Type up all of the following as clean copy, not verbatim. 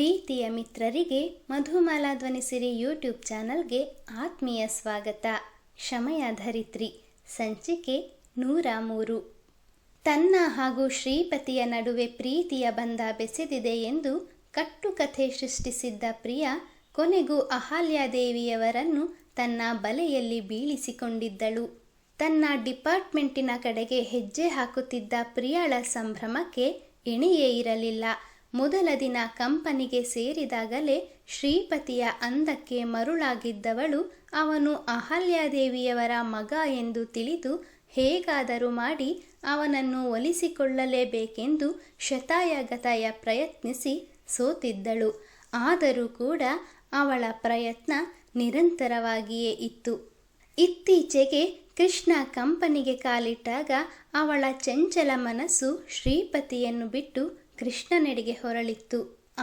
ಪ್ರೀತಿಯ ಮಿತ್ರರಿಗೆ ಮಧುಮಾಲಾ ಧ್ವನಿಸಿರಿ ಯೂಟ್ಯೂಬ್ ಚಾನಲ್ಗೆ ಆತ್ಮೀಯ ಸ್ವಾಗತ. ಕ್ಷಮೆಯ ಧರಿತ್ರಿ ಸಂಚಿಕೆ 103. ತನ್ನ ಹಾಗೂ ಶ್ರೀಪತಿಯ ನಡುವೆ ಪ್ರೀತಿಯ ಬಂಧ ಬೆಸೆದಿದೆ ಎಂದು ಕಟ್ಟುಕಥೆ ಸೃಷ್ಟಿಸಿದ್ದ ಪ್ರಿಯ ಕೊನೆಗೂ ಅಹಲ್ಯಾದೇವಿಯವರನ್ನು ತನ್ನ ಬಲೆಯಲ್ಲಿ ಬೀಳಿಸಿಕೊಂಡಿದ್ದಳು. ತನ್ನ ಡಿಪಾರ್ಟ್ಮೆಂಟಿನ ಕಡೆಗೆ ಹೆಜ್ಜೆ ಹಾಕುತ್ತಿದ್ದ ಪ್ರಿಯಳ ಸಂಭ್ರಮಕ್ಕೆ ಎಣೆಯೇ ಇರಲಿಲ್ಲ. ಮೊದಲ ದಿನ ಕಂಪನಿಗೆ ಸೇರಿದಾಗಲೇ ಶ್ರೀಪತಿಯ ಅಂದಕ್ಕೆ ಮರುಳಾಗಿದ್ದವಳು ಅವನು ಅಹಲ್ಯಾದೇವಿಯವರ ಮಗ ಎಂದು ತಿಳಿದು ಹೇಗಾದರೂ ಮಾಡಿ ಅವನನ್ನು ಒಲಿಸಿಕೊಳ್ಳಲೇಬೇಕೆಂದು ಶತಾಯಗತಾಯ ಪ್ರಯತ್ನಿಸಿ ಸೋತಿದ್ದಳು. ಆದರೂ ಕೂಡ ಅವಳ ಪ್ರಯತ್ನ ನಿರಂತರವಾಗಿಯೇ ಇತ್ತು. ಇತ್ತೀಚೆಗೆ ಕೃಷ್ಣ ಕಂಪನಿಗೆ ಕಾಲಿಟ್ಟಾಗ ಅವಳ ಚಂಚಲ ಮನಸ್ಸು ಶ್ರೀಪತಿಯನ್ನು ಬಿಟ್ಟು ಕೃಷ್ಣನೆಡೆಗೆ ಹೊರಳಿತ್ತು.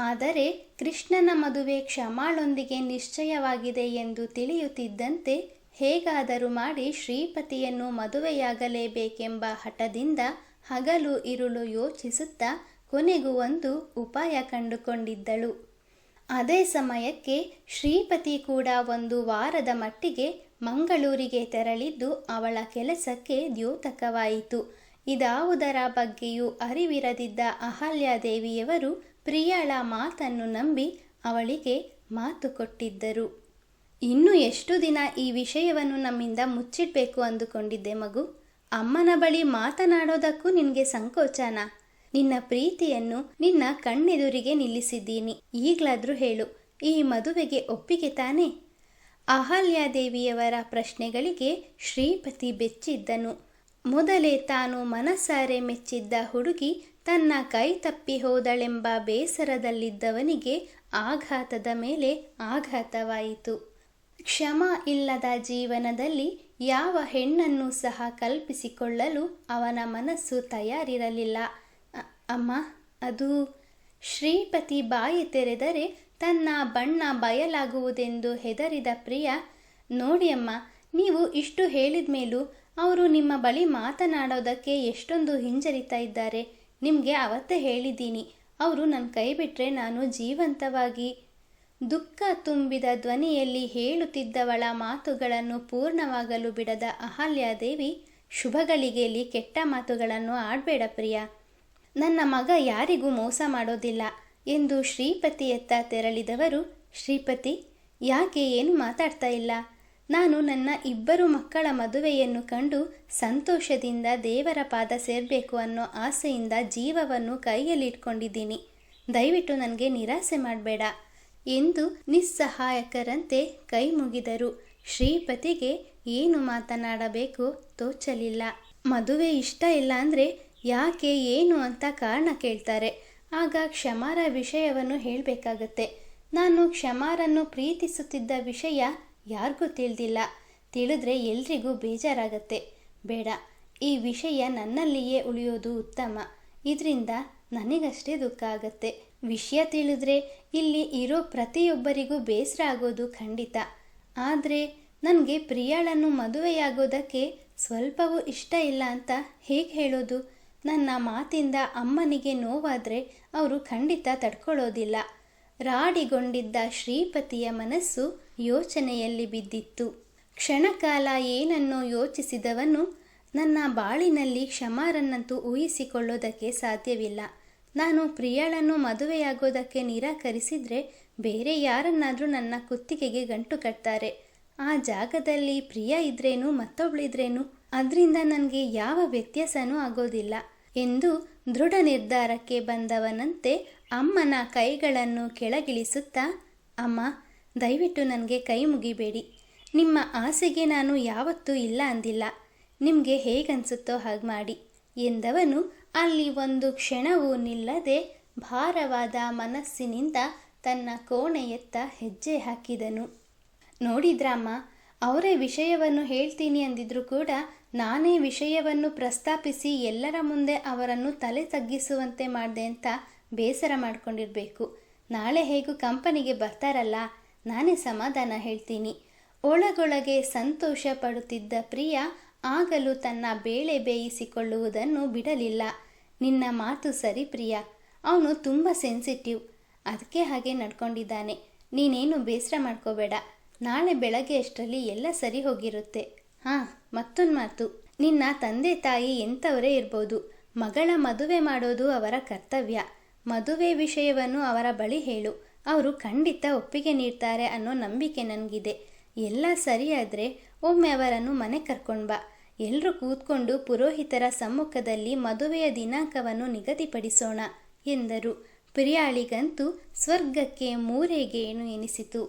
ಆದರೆ ಕೃಷ್ಣನ ಮದುವೆ ಕ್ಷಮಾಳೊಂದಿಗೆ ನಿಶ್ಚಯವಾಗಿದೆ ಎಂದು ತಿಳಿಯುತ್ತಿದ್ದಂತೆ ಹೇಗಾದರೂ ಮಾಡಿ ಶ್ರೀಪತಿಯನ್ನು ಮದುವೆಯಾಗಲೇಬೇಕೆಂಬ ಹಠದಿಂದ ಹಗಲು ಇರುಳು ಯೋಚಿಸುತ್ತಾ ಕೊನೆಗೂ ಒಂದು ಉಪಾಯ ಕಂಡುಕೊಂಡಿದ್ದಳು. ಅದೇ ಸಮಯಕ್ಕೆ ಶ್ರೀಪತಿ ಕೂಡ ಒಂದು ವಾರದ ಮಟ್ಟಿಗೆ ಮಂಗಳೂರಿಗೆ ತೆರಳಿದ್ದು ಅವಳ ಕೆಲಸಕ್ಕೆ ದ್ಯೋತಕವಾಯಿತು. ಇದಾವುದರ ಬಗ್ಗೆಯೂ ಅರಿವಿರದಿದ್ದ ಅಹಲ್ಯಾದೇವಿಯವರು ಪ್ರಿಯಳ ಮಾತನ್ನು ನಂಬಿ ಅವಳಿಗೆ ಮಾತು ಕೊಟ್ಟಿದ್ದರು. ಇನ್ನು ಎಷ್ಟು ದಿನ ಈ ವಿಷಯವನ್ನು ನಮ್ಮಿಂದ ಮುಚ್ಚಿಡಬೇಕು ಅಂದುಕೊಂಡಿದ್ದೆ ಮಗು? ಅಮ್ಮನ ಬಳಿ ಮಾತನಾಡೋದಕ್ಕೂ ನಿನಗೆ ಸಂಕೋಚನ? ನಿನ್ನ ಪ್ರೀತಿಯನ್ನು ನಿನ್ನ ಕಣ್ಣೆದುರಿಗೆ ನಿಲ್ಲಿಸಿದ್ದೀನಿ. ಈಗಲಾದರೂ ಹೇಳು, ಈ ಮದುವೆಗೆ ಒಪ್ಪಿಗೆ ತಾನೇ? ಅಹಲ್ಯಾದೇವಿಯವರ ಪ್ರಶ್ನೆಗಳಿಗೆ ಶ್ರೀಪತಿ ಬೆಚ್ಚಿದ್ದನು. ಮೊದಲೇ ತಾನು ಮನಸಾರೆ ಮೆಚ್ಚಿದ್ದ ಹುಡುಗಿ ತನ್ನ ಕೈ ತಪ್ಪಿ ಹೋದಳೆಂಬ ಬೇಸರದಲ್ಲಿದ್ದವನಿಗೆ ಆಘಾತದ ಮೇಲೆ ಆಘಾತವಾಯಿತು. ಕ್ಷಮ ಇಲ್ಲದ ಜೀವನದಲ್ಲಿ ಯಾವ ಹೆಣ್ಣನ್ನು ಸಹ ಕಲ್ಪಿಸಿಕೊಳ್ಳಲು ಅವನ ಮನಸ್ಸು ತಯಾರಿರಲಿಲ್ಲ. ಅಮ್ಮ, ಅದು... ಶ್ರೀಪತಿ ಬಾಯಿ ತೆರೆದರೆ ತನ್ನ ಬಣ್ಣ ಬಯಲಾಗುವುದೆಂದು ಹೆದರಿದ ಪ್ರಿಯ, ನೋಡಿ ಅಮ್ಮ, ನೀವು ಇಷ್ಟು ಹೇಳಿದ ಮೇಲೂ ಅವರು ನಿಮ್ಮ ಬಳಿ ಮಾತನಾಡೋದಕ್ಕೆ ಎಷ್ಟೊಂದು ಹಿಂಜರಿತಾ ಇದ್ದಾರೆ. ನಿಮಗೆ ಅವತ್ತೇ ಹೇಳಿದ್ದೀನಿ, ಅವರು ನನ್ನ ಕೈ ಬಿಟ್ಟರೆ ನಾನು ಜೀವಂತವಾಗಿ... ದುಃಖ ತುಂಬಿದ ಧ್ವನಿಯಲ್ಲಿ ಹೇಳುತ್ತಿದ್ದವಳ ಮಾತುಗಳನ್ನು ಪೂರ್ಣವಾಗಲು ಬಿಡದ ಅಹಲ್ಯಾದೇವಿ, ಶುಭಗಳಿಗೆಯಲ್ಲಿ ಕೆಟ್ಟ ಮಾತುಗಳನ್ನು ಆಡಬೇಡ ಪ್ರಿಯ. ನನ್ನ ಮಗ ಯಾರಿಗೂ ಮೋಸ ಮಾಡೋದಿಲ್ಲ ಎಂದು ಶ್ರೀಪತಿಯತ್ತ ತೆರಳಿದವರು, ಶ್ರೀಪತಿ ಯಾಕೆ ಏನು ಮಾತಾಡ್ತಾ ಇಲ್ಲ? ನಾನು ನನ್ನ 2 ಮಕ್ಕಳ ಮದುವೆಯನ್ನು ಕಂಡು ಸಂತೋಷದಿಂದ ದೇವರ ಪಾದ ಸೇರಬೇಕು ಅನ್ನೋ ಆಸೆಯಿಂದ ಜೀವವನ್ನು ಕೈಯಲ್ಲಿಟ್ಕೊಂಡಿದ್ದೀನಿ. ದಯವಿಟ್ಟು ನನಗೆ ನಿರಾಸೆ ಮಾಡಬೇಡ ಎಂದು ನಿಸ್ಸಹಾಯಕರಂತೆ ಕೈ ಮುಗಿದರು. ಶ್ರೀಪತಿಗೆ ಏನು ಮಾತನಾಡಬೇಕು ತೋಚಲಿಲ್ಲ. ಮದುವೆ ಇಷ್ಟ ಇಲ್ಲ ಅಂದರೆ ಯಾಕೆ ಏನು ಅಂತ ಕಾರಣ ಕೇಳ್ತಾರೆ. ಆಗ ಕ್ಷಮಾರ ವಿಷಯವನ್ನು ಹೇಳಬೇಕಾಗತ್ತೆ. ನಾನು ಕ್ಷಮಾರನ್ನು ಪ್ರೀತಿಸುತ್ತಿದ್ದ ವಿಷಯ ಯಾರಿಗೂ ತಿಳಿದಿಲ್ಲ. ತಿಳಿದ್ರೆ ಎಲ್ರಿಗೂ ಬೇಜಾರಾಗತ್ತೆ. ಬೇಡ, ಈ ವಿಷಯ ನನ್ನಲ್ಲಿಯೇ ಉಳಿಯೋದು ಉತ್ತಮ. ಇದರಿಂದ ನನಗಷ್ಟೇ ದುಃಖ ಆಗತ್ತೆ. ವಿಷಯ ತಿಳಿದ್ರೆ ಇಲ್ಲಿ ಇರೋ ಪ್ರತಿಯೊಬ್ಬರಿಗೂ ಬೇಸರ ಆಗೋದು ಖಂಡಿತ. ಆದರೆ ನನಗೆ ಪ್ರಿಯಳನ್ನು ಮದುವೆಯಾಗೋದಕ್ಕೆ ಸ್ವಲ್ಪವೂ ಇಷ್ಟ ಇಲ್ಲ ಅಂತ ಹೇಗೆ ಹೇಳೋದು? ನನ್ನ ಮಾತಿಂದ ಅಮ್ಮನಿಗೆ ನೋವಾದರೆ ಅವರು ಖಂಡಿತ ತಡ್ಕೊಳ್ಳೋದಿಲ್ಲ. ರಾಡಿಗೊಂಡಿದ್ದ ಶ್ರೀಪತಿಯ ಮನಸ್ಸು ಯೋಚನೆಯಲ್ಲಿ ಬಿದ್ದಿತ್ತು. ಕ್ಷಣಕಾಲ ಏನನ್ನೋ ಯೋಚಿಸಿದವನು, ನನ್ನ ಬಾಳಿನಲ್ಲಿ ಕ್ಷಮಾರನ್ನಂತೂ ಊಹಿಸಿಕೊಳ್ಳೋದಕ್ಕೆ ಸಾಧ್ಯವಿಲ್ಲ. ನಾನು ಪ್ರಿಯಳನ್ನು ಮದುವೆಯಾಗೋದಕ್ಕೆ ನಿರಾಕರಿಸಿದರೆ ಬೇರೆ ಯಾರನ್ನಾದರೂ ನನ್ನ ಕುತ್ತಿಗೆಗೆ ಗಂಟು ಕಟ್ತಾರೆ. ಆ ಜಾಗದಲ್ಲಿ ಪ್ರಿಯ ಇದ್ರೇನು ಮತ್ತೊಬ್ಳಿದ್ರೇನು, ಅದರಿಂದ ನನಗೆ ಯಾವ ವ್ಯತ್ಯಾಸನೂ ಆಗೋದಿಲ್ಲ ಎಂದು ದೃಢ ನಿರ್ಧಾರಕ್ಕೆ ಬಂದವನಂತೆ ಅಮ್ಮನ ಕೈಗಳನ್ನು ಕೆಳಗಿಳಿಸುತ್ತಾ, ಅಮ್ಮ, ದಯವಿಟ್ಟು ನನಗೆ ಕೈ ಮುಗಿಬೇಡಿ. ನಿಮ್ಮ ಆಸೆಗೆ ನಾನು ಯಾವತ್ತೂ ಇಲ್ಲ ಅಂದಿಲ್ಲ. ನಿಮಗೆ ಹೇಗನ್ಸುತ್ತೋ ಹಾಗೆ ಮಾಡಿ ಎಂದವನು ಅಲ್ಲಿ ಒಂದು ಕ್ಷಣವೂ ನಿಲ್ಲದೆ ಭಾರವಾದ ಮನಸ್ಸಿನಿಂದ ತನ್ನ ಕೋಣೆಯತ್ತ ಹೆಜ್ಜೆ ಹಾಕಿದನು. ನೋಡಿದ್ರಮ್ಮ, ಅವರೇ ವಿಷಯವನ್ನು ಹೇಳ್ತೀನಿ ಅಂದಿದ್ರು ಕೂಡ ನಾನೇ ವಿಷಯವನ್ನು ಪ್ರಸ್ತಾಪಿಸಿ ಎಲ್ಲರ ಮುಂದೆ ಅವರನ್ನು ತಲೆ ತಗ್ಗಿಸುವಂತೆ ಮಾಡಿದೆ ಅಂತ ಬೇಸರ ಮಾಡ್ಕೊಂಡಿರಬೇಕು. ನಾಳೆ ಹೇಗೂ ಕಂಪನಿಗೆ ಬರ್ತಾರಲ್ಲ, ನಾನೇ ಸಮಾಧಾನ ಹೇಳ್ತೀನಿ. ಒಳಗೊಳಗೆ ಸಂತೋಷ ಪಡುತ್ತಿದ್ದ ಪ್ರಿಯ ಆಗಲೂ ತನ್ನ ಬೇಳೆ ಬೇಯಿಸಿಕೊಳ್ಳುವುದನ್ನು ಬಿಡಲಿಲ್ಲ. ನಿನ್ನ ಮಾತು ಸರಿ ಪ್ರಿಯ, ಅವನು ತುಂಬ ಸೆನ್ಸಿಟಿವ್. ಅದಕ್ಕೆ ಹಾಗೆ ನಡ್ಕೊಂಡಿದ್ದಾನೆ. ನೀನೇನು ಬೇಸರ ಮಾಡ್ಕೋಬೇಡ. ನಾಳೆ ಬೆಳಗ್ಗೆ ಅಷ್ಟರಲ್ಲಿ ಎಲ್ಲ ಸರಿ ಹೋಗಿರುತ್ತೆ. ಹಾಂ, ಮತ್ತೊಂದು ಮಾತು, ನಿನ್ನ ತಂದೆ ತಾಯಿ ಎಂಥವರೇ ಇರ್ಬೋದು, ಮಗಳ ಮದುವೆ ಮಾಡೋದು ಅವರ ಕರ್ತವ್ಯ. ಮದುವೆ ವಿಷಯವನ್ನು ಅವರ ಬಳಿ ಹೇಳು. ಅವರು ಖಂಡಿತ ಒಪ್ಪಿಗೆ ನೀಡ್ತಾರೆ ಅನ್ನೋ ನಂಬಿಕೆ ನನಗಿದೆ. ಎಲ್ಲ ಸರಿಯಾದರೆ ಒಮ್ಮೆ ಅವರನ್ನು ಮನೆ ಕರ್ಕೊಂಡು ಬಾ. ಎಲ್ಲರೂ ಕೂತ್ಕೊಂಡು ಪುರೋಹಿತರ ಸಮ್ಮುಖದಲ್ಲಿ ಮದುವೆಯ ದಿನಾಂಕವನ್ನು ನಿಗದಿಪಡಿಸೋಣ ಎಂದರು. ಪ್ರಿಯಾಳಿಗಂತೂ ಸ್ವರ್ಗಕ್ಕೆ ಮೂರೇಗೇಣು ಎನಿಸಿತು.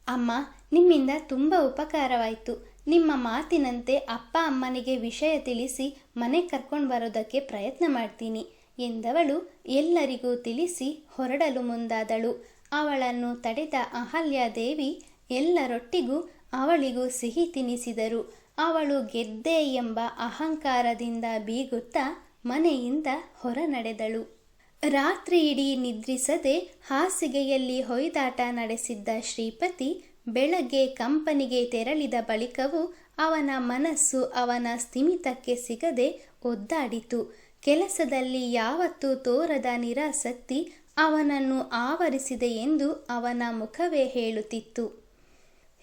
ಅಮ್ಮ, ನಿಮ್ಮಿಂದ ತುಂಬ ಉಪಕಾರವಾಯಿತು. ನಿಮ್ಮ ಮಾತಿನಂತೆ ಅಪ್ಪ ಅಮ್ಮನಿಗೆ ವಿಷಯ ತಿಳಿಸಿ ಮನೆ ಕರ್ಕೊಂಡು ಬರೋದಕ್ಕೆ ಪ್ರಯತ್ನ ಮಾಡ್ತೀನಿ ಎಂದವಳು ಎಲ್ಲರಿಗೂ ತಿಳಿಸಿ ಹೊರಡಲು ಮುಂದಾದಳು. ಅವಳನ್ನು ತಡೆದ ಅಹಲ್ಯಾದೇವಿ ಎಲ್ಲರೊಟ್ಟಿಗೂ ಅವಳಿಗೂ ಸಿಹಿ ತಿನ್ನಿಸಿದರು. ಅವಳು ಗೆದ್ದೆ ಎಂಬ ಅಹಂಕಾರದಿಂದ ಬೀಗುತ್ತಾ ಮನೆಯಿಂದ ಹೊರ ನಡೆದಳು. ರಾತ್ರಿ ಇಡೀ ನಿದ್ರಿಸದೆ ಹಾಸಿಗೆಯಲ್ಲಿ ಹೊಯ್ದಾಟ ನಡೆಸಿದ್ದ ಶ್ರೀಪತಿ ಬೆಳಗ್ಗೆ ಕಂಪನಿಗೆ ತೆರಳಿದ ಬಳಿಕವೂ ಅವನ ಮನಸ್ಸು ಅವನ ಸ್ಥಿಮಿತಕ್ಕೆ ಸಿಗದೆ ಒದ್ದಾಡಿತು. ಕೆಲಸದಲ್ಲಿ ಯಾವತ್ತೂ ತೋರದ ನಿರಾಸಕ್ತಿ ಅವನನ್ನು ಆವರಿಸಿದೆ ಎಂದು ಅವನ ಮುಖವೇ ಹೇಳುತ್ತಿತ್ತು.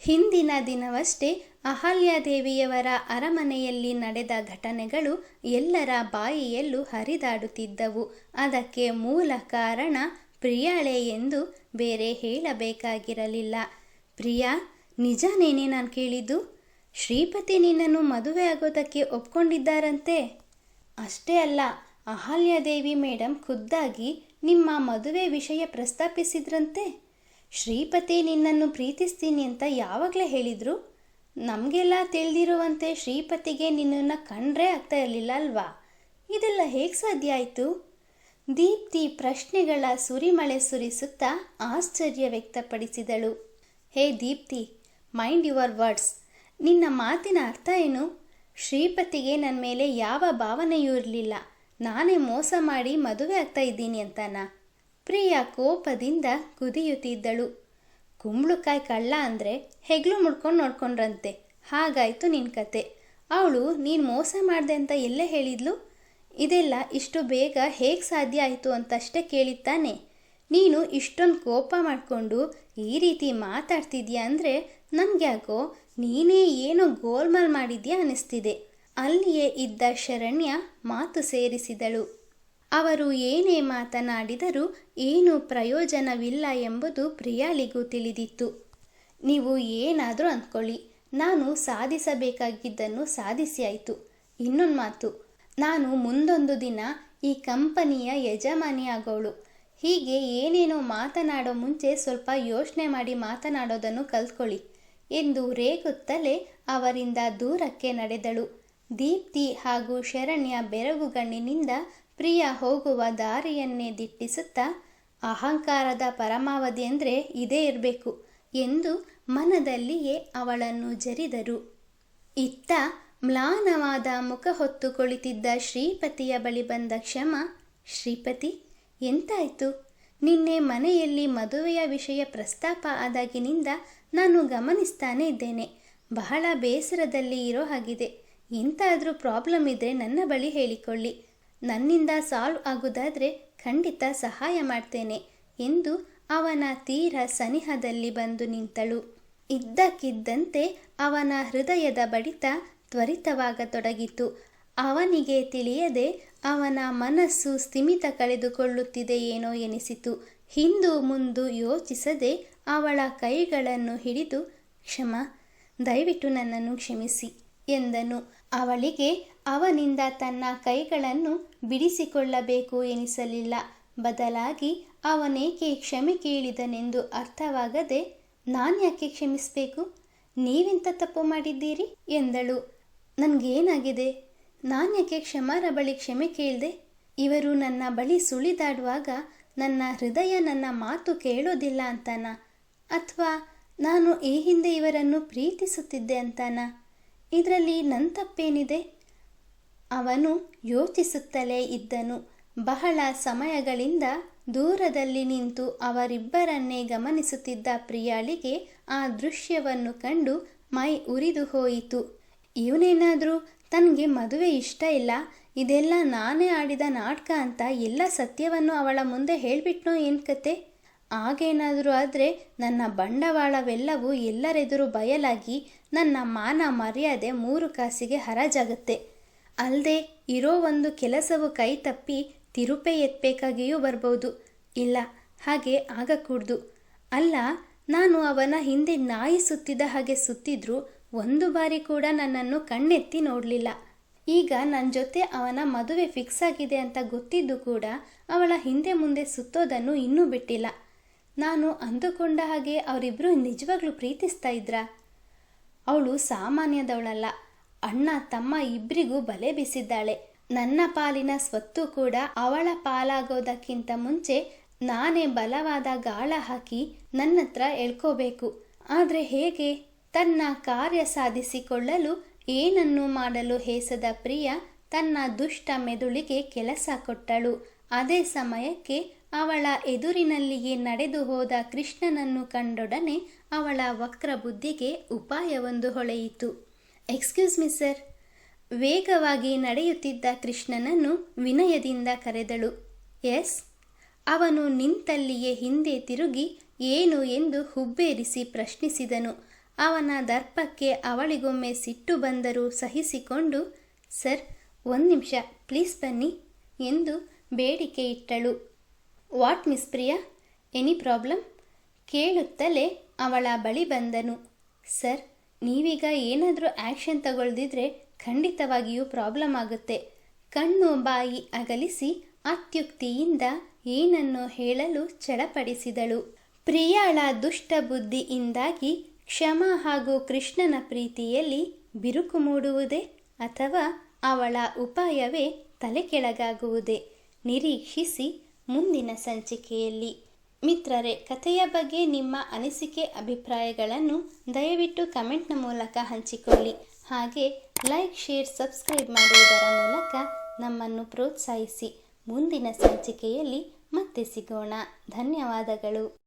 ಹಿಂದಿನ ದಿನವಷ್ಟೇ ಅಹಲ್ಯಾದೇವಿಯವರ ಅರಮನೆಯಲ್ಲಿ ನಡೆದ ಘಟನೆಗಳು ಎಲ್ಲರ ಬಾಯಿಯಲ್ಲೂ ಹರಿದಾಡುತ್ತಿದ್ದವು. ಅದಕ್ಕೆ ಮೂಲ ಕಾರಣ ಪ್ರಿಯಾಳೆ ಎಂದು ಬೇರೆ ಹೇಳಬೇಕಾಗಿರಲಿಲ್ಲ. ಪ್ರಿಯಾ, ನಿಜನೇನೆ ನಾನು ಕೇಳಿದ್ದು? ಶ್ರೀಪತಿ ನಿನ್ನನ್ನು ಮದುವೆ ಆಗೋದಕ್ಕೆ ಒಪ್ಕೊಂಡಿದ್ದಾರಂತೆ? ಅಷ್ಟೇ ಅಲ್ಲ, ಅಹಲ್ಯಾದೇವಿ ಮೇಡಮ್ ಖುದ್ದಾಗಿ ನಿಮ್ಮ ಮದುವೆ ವಿಷಯ ಪ್ರಸ್ತಾಪಿಸಿದ್ರಂತೆ. ಶ್ರೀಪತಿ ನಿನ್ನನ್ನು ಪ್ರೀತಿಸ್ತೀನಿ ಅಂತ ಯಾವಾಗಲೇ ಹೇಳಿದರು. ನಮಗೆಲ್ಲ ತಿಳಿದಿರುವಂತೆ ಶ್ರೀಪತಿಗೆ ನಿನ್ನನ್ನು ಕಂಡ್ರೆ ಆಗ್ತಾ ಇರಲಿಲ್ಲ ಅಲ್ವಾ? ಇದೆಲ್ಲ ಹೇಗೆ ಸಾಧ್ಯ ಆಯಿತು? ದೀಪ್ತಿ ಪ್ರಶ್ನೆಗಳ ಸುರಿಮಳೆ ಸುರಿಸುತ್ತಾ ಆಶ್ಚರ್ಯ ವ್ಯಕ್ತಪಡಿಸಿದಳು. ಹೇ ದೀಪ್ತಿ, ಮೈಂಡ್ ಯುವರ್ ವರ್ಡ್ಸ್. ನಿನ್ನ ಮಾತಿನ ಅರ್ಥ ಏನು? ಶ್ರೀಪತಿಗೆ ನನ್ನ ಮೇಲೆ ಯಾವ ಭಾವನೆಯೂ ಇರಲಿಲ್ಲ. ನಾನೇ ಮೋಸ ಮಾಡಿ ಮದುವೆ ಆಗ್ತಾ ಇದ್ದೀನಿ ಅಂತನಾ? ಪ್ರಿಯಾ ಕೋಪದಿಂದ ಕುದಿಯುತ್ತಿದ್ದಳು. ಕುಂಬಳಕಾಯಿ ಕಳ್ಳ ಅಂದರೆ ಹೆಗ್ಲು ಮುಡ್ಕೊಂಡು ನೋಡ್ಕೊಂಡ್ರಂತೆ. ಹಾಗಾಯಿತು ನಿನ್ನ ಕತೆ. ಅವಳು ನೀನು ಮೋಸ ಮಾಡಿದೆ ಅಂತ ಎಲ್ಲೇ ಹೇಳಿದ್ಲು? ಇದೆಲ್ಲ ಇಷ್ಟು ಬೇಗ ಹೇಗೆ ಸಾಧ್ಯ ಆಯಿತು ಅಂತಷ್ಟೇ ಕೇಳಿದ್ದಾನೆ. ನೀನು ಇಷ್ಟೊಂದು ಕೋಪ ಮಾಡಿಕೊಂಡು ಈ ರೀತಿ ಮಾತಾಡ್ತಿದ್ಯಾ ಅಂದರೆ ನನಗ್ಯಾಕೋ ನೀನೇ ಏನೋ ಗೋಲ್ಮಾಲ್ ಮಾಡಿದ್ಯಾ ಅನ್ನಿಸ್ತಿದೆ. ಅಲ್ಲಿಯೇ ಇದ್ದ ಶರಣ್ಯ ಮಾತು ಸೇರಿಸಿದಳು. ಅವರು ಏನೇ ಮಾತನಾಡಿದರೂ ಏನೂ ಪ್ರಯೋಜನವಿಲ್ಲ ಎಂಬುದು ಪ್ರಿಯಾಳಿಗೂ ತಿಳಿದಿತ್ತು. ನೀವು ಏನಾದರೂ ಅಂದ್ಕೊಳ್ಳಿ, ನಾನು ಸಾಧಿಸಬೇಕಾಗಿದ್ದನ್ನು ಸಾಧಿಸಿ ಆಯಿತು. ಇನ್ನೊಂದು ಮಾತು, ನಾನು ಮುಂದೊಂದು ದಿನ ಈ ಕಂಪನಿಯ ಯಜಮಾನಿ ಆಗೋಳು. ಹೀಗೆ ಏನೇನೋ ಮಾತನಾಡೋ ಮುಂಚೆ ಸ್ವಲ್ಪ ಯೋಚನೆ ಮಾಡಿ ಮಾತನಾಡೋದನ್ನು ಕಲ್ತ್ಕೊಳ್ಳಿ ಎಂದು ರೇಗುತ್ತಲೇ ಅವರಿಂದ ದೂರಕ್ಕೆ ನಡೆದಳು. ದೀಪ್ತಿ ಹಾಗೂ ಶರಣ್ಯ ಬೆರಗುಗಣ್ಣಿನಿಂದ ಪ್ರಿಯ ಹೋಗುವ ದಾರಿಯನ್ನೇ ದಿಟ್ಟಿಸುತ್ತಾ, ಅಹಂಕಾರದ ಪರಮಾವಧಿ ಅಂದರೆ ಇದೇ ಇರಬೇಕು ಎಂದು ಮನದಲ್ಲಿಯೇ ಅವಳನ್ನು ಜರಿದರು. ಇತ್ತ ಮ್ಲಾನವಾದ ಮುಖ ಹೊತ್ತು ಕುಳಿತಿದ್ದ ಶ್ರೀಪತಿಯ ಬಳಿ ಬಂದ ಕ್ಷಮ. ಶ್ರೀಪತಿ, ಎಂತಾಯಿತು? ನಿನ್ನೆ ಮನೆಯಲ್ಲಿ ಮದುವೆಯ ವಿಷಯ ಪ್ರಸ್ತಾಪ ಆದಾಗಿನಿಂದ ನಾನು ಗಮನಿಸ್ತಾನೇ ಇದ್ದೇನೆ. ಬಹಳ ಬೇಸರದಲ್ಲಿ ಇರೋ ಹಾಗಿದೆ. ಎಂತಾದರೂ ಪ್ರಾಬ್ಲಮ್ ಇದ್ದರೆ ನನ್ನ ಬಳಿ ಹೇಳಿಕೊಳ್ಳಿ. ನನ್ನಿಂದ ಸಾಲ್ವ್ ಆಗೋದಾದರೆ ಖಂಡಿತ ಸಹಾಯ ಮಾಡ್ತೇನೆ ಎಂದು ಅವನ ತೀರ ಸನಿಹದಲ್ಲಿ ಬಂದು ನಿಂತಳು. ಇದ್ದಕ್ಕಿದ್ದಂತೆ ಅವನ ಹೃದಯದ ಬಡಿತ ತ್ವರಿತವಾಗತೊಡಗಿತು. ಅವನಿಗೆ ತಿಳಿಯದೆ ಅವನ ಮನಸ್ಸು ಸ್ಥಿಮಿತ ಕಳೆದುಕೊಳ್ಳುತ್ತಿದೆಯೇನೋ ಎನಿಸಿತು. ಹಿಂದು ಮುಂದು ಯೋಚಿಸದೆ ಅವಳ ಕೈಗಳನ್ನು ಹಿಡಿದು, ಕ್ಷಮ, ದಯವಿಟ್ಟು ನನ್ನನ್ನು ಕ್ಷಮಿಸಿ ಎಂದನು. ಅವಳಿಗೆ ಅವನಿಂದ ತನ್ನ ಕೈಗಳನ್ನು ಬಿಡಿಸಿಕೊಳ್ಳಬೇಕು ಎನಿಸಲಿಲ್ಲ. ಬದಲಾಗಿ ಅವನೇಕೆ ಕ್ಷಮೆ ಕೇಳಿದನೆಂದು ಅರ್ಥವಾಗದೆ, ನಾನ್ಯಾಕೆ ಕ್ಷಮಿಸಬೇಕು? ನೀವೆಂತ ತಪ್ಪು ಮಾಡಿದ್ದೀರಿ ಎಂದಳು. ನನಗೇನಾಗಿದೆ? ನಾನ್ಯಾಕೆ ಕ್ಷಮಾರ ಬಳಿ ಕ್ಷಮೆ ಕೇಳಿದೆ? ಇವರು ನನ್ನ ಬಳಿ ಸುಳಿದಾಡುವಾಗ ನನ್ನ ಹೃದಯ ನನ್ನ ಮಾತು ಕೇಳೋದಿಲ್ಲ ಅಂತಾನಾ? ಅಥವಾ ನಾನು ಈ ಹಿಂದೆ ಇವರನ್ನು ಪ್ರೀತಿಸುತ್ತಿದ್ದೆ ಅಂತಾನಾ? ಇದರಲ್ಲಿ ನನ್ನ ತಪ್ಪೇನಿದೆ? ಅವನು ಯೋಚಿಸುತ್ತಲೇ ಇದ್ದನು. ಬಹಳ ಸಮಯಗಳಿಂದ ದೂರದಲ್ಲಿ ನಿಂತು ಅವರಿಬ್ಬರನ್ನೇ ಗಮನಿಸುತ್ತಿದ್ದ ಪ್ರಿಯಾಳಿಗೆ ಆ ದೃಶ್ಯವನ್ನು ಕಂಡು ಮೈ ಉರಿದು ಹೋಯಿತು. ಇವನೇನಾದರೂ ತನಗೆ ಮದುವೆ ಇಷ್ಟ ಇಲ್ಲ, ಇದೆಲ್ಲ ನಾನೇ ಆಡಿದ ನಾಟಕ ಅಂತ ಎಲ್ಲ ಸತ್ಯವನ್ನು ಅವಳ ಮುಂದೆ ಹೇಳಿಬಿಟ್ನೋ ಏನು ಕತೆ? ಆಗೇನಾದರೂ ಆದರೆ ನನ್ನ ಬಂಡವಾಳವೆಲ್ಲವೂ ಎಲ್ಲರೆದುರು ಬಯಲಾಗಿ ನನ್ನ ಮಾನ ಮರ್ಯಾದೆ 3 ಕಾಸಿಗೆ ಹರಾಜಾಗುತ್ತೆ. ಅಲ್ಲದೆ ಇರೋ ಒಂದು ಕೆಲಸವು ಕೈ ತಪ್ಪಿ ತಿರುಪೆ ಎತ್ತಬೇಕಾಗಿಯೂ ಬರ್ಬೋದು. ಇಲ್ಲ, ಹಾಗೆ ಆಗಕೂಡ್ದು. ಅಲ್ಲ, ನಾನು ಅವನ ಹಿಂದೆ ನಾಯಿ ಸುತ್ತಿದ ಹಾಗೆ ಸುತ್ತಿದ್ರೂ ಒಂದು ಬಾರಿ ಕೂಡ ನನ್ನನ್ನು ಕಣ್ಣೆತ್ತಿ ನೋಡಲಿಲ್ಲ. ಈಗ ನನ್ನ ಜೊತೆ ಅವನ ಮದುವೆ ಫಿಕ್ಸ್ ಆಗಿದೆ ಅಂತ ಗೊತ್ತಿದ್ದು ಕೂಡ ಅವಳ ಹಿಂದೆ ಮುಂದೆ ಸುತ್ತೋದನ್ನು ಇನ್ನೂ ಬಿಟ್ಟಿಲ್ಲ. ನಾನು ಅಂದುಕೊಂಡ ಹಾಗೆ ಅವರಿಬ್ಬರು ನಿಜವಾಗ್ಲೂ ಪ್ರೀತಿಸ್ತಾ ಇದ್ರಾ? ಅವಳು ಸಾಮಾನ್ಯದವಳಲ್ಲ. ಅಣ್ಣ ತಮ್ಮ ಇಬ್ಬರಿಗೂ ಬಲೆ ಬೀಸಿದ್ದಾಳೆ. ನನ್ನ ಪಾಲಿನ ಸ್ವತ್ತು ಕೂಡ ಅವಳ ಪಾಲಾಗೋದಕ್ಕಿಂತ ಮುಂಚೆ ನಾನೇ ಬಲವಾದ ಗಾಳ ಹಾಕಿ ನನ್ನತ್ರ ಎಳ್ಕೋಬೇಕು. ಆದರೆ ಹೇಗೆ? ತನ್ನ ಕಾರ್ಯ ಸಾಧಿಸಿಕೊಳ್ಳಲು ಏನನ್ನು ಮಾಡಲು ಹೇಸದ ಪ್ರಿಯ ತನ್ನ ದುಷ್ಟ ಮೆದುಳಿಗೆ ಕೆಲಸ ಕೊಟ್ಟಳು. ಅದೇ ಸಮಯಕ್ಕೆ ಅವಳ ಎದುರಿನಲ್ಲಿಯೇ ನಡೆದು ಹೋದ ಕೃಷ್ಣನನ್ನು ಕಂಡೊಡನೆ ಅವಳ ವಕ್ರ ಬುದ್ಧಿಗೆ ಉಪಾಯವೊಂದು ಹೊಳೆಯಿತು. Excuse me sir. ವೇಗವಾಗಿ ನಡೆಯುತ್ತಿದ್ದ ಕೃಷ್ಣನನ್ನು ವಿನಯದಿಂದ ಕರೆದಳು. ಎಸ್. ಅವನು ನಿಂತಲ್ಲಿಯೇ ಹಿಂದೆ ತಿರುಗಿ ಏನು ಎಂದು ಹುಬ್ಬೇರಿಸಿ ಪ್ರಶ್ನಿಸಿದನು. ಅವನ ದರ್ಪಕ್ಕೆ ಅವಳಿಗೊಮ್ಮೆ ಸಿಟ್ಟು ಬಂದರೂ ಸಹಿಸಿಕೊಂಡು, ಸರ್ 1 ನಿಮಿಷ ಪ್ಲೀಸ್ ಬನ್ನಿ ಎಂದು ಬೇಡಿಕೆ ಇಟ್ಟಳು. What miss Priya, any problem? ಕೇಳುತ್ತಲೇ ಅವಳ ಬಳಿ ಬಂದನು. ಸರ್, ನೀವೀಗ ಏನಾದರೂ ಆ್ಯಕ್ಷನ್ ತಗೊಳ್ದಿದ್ರೆ ಖಂಡಿತವಾಗಿಯೂ ಪ್ರಾಬ್ಲಮ್ ಆಗುತ್ತೆ. ಕಣ್ಣು ಬಾಯಿ ಅಗಲಿಸಿ ಅತ್ಯುಕ್ತಿಯಿಂದ ಏನನ್ನು ಹೇಳಲು ಚಡಪಡಿಸಿದಳು. ಪ್ರಿಯಾಳ ದುಷ್ಟ ಬುದ್ಧಿಯಿಂದಾಗಿ ಕ್ಷಮ ಹಾಗೂ ಕೃಷ್ಣನ ಪ್ರೀತಿಯಲ್ಲಿ ಬಿರುಕು ಮೂಡುವುದೇ ಅಥವಾ ಅವಳ ಉಪಾಯವೇ ತಲೆಕೆಳಗಾಗುವುದೇ? ನಿರೀಕ್ಷಿಸಿ ಮುಂದಿನ ಸಂಚಿಕೆಯಲ್ಲಿ. ಮಿತ್ರರೇ, ಕಥೆಯ ಬಗ್ಗೆ ನಿಮ್ಮ ಅನಿಸಿಕೆ ಅಭಿಪ್ರಾಯಗಳನ್ನು ದಯವಿಟ್ಟು ಕಮೆಂಟ್ನ ಮೂಲಕ ಹಂಚಿಕೊಳ್ಳಿ. ಹಾಗೆ ಲೈಕ್, ಶೇರ್, ಸಬ್ಸ್ಕ್ರೈಬ್ ಮಾಡುವುದರ ಮೂಲಕ ನಮ್ಮನ್ನು ಪ್ರೋತ್ಸಾಹಿಸಿ. ಮುಂದಿನ ಸಂಚಿಕೆಯಲ್ಲಿ ಮತ್ತೆ ಸಿಗೋಣ. ಧನ್ಯವಾದಗಳು.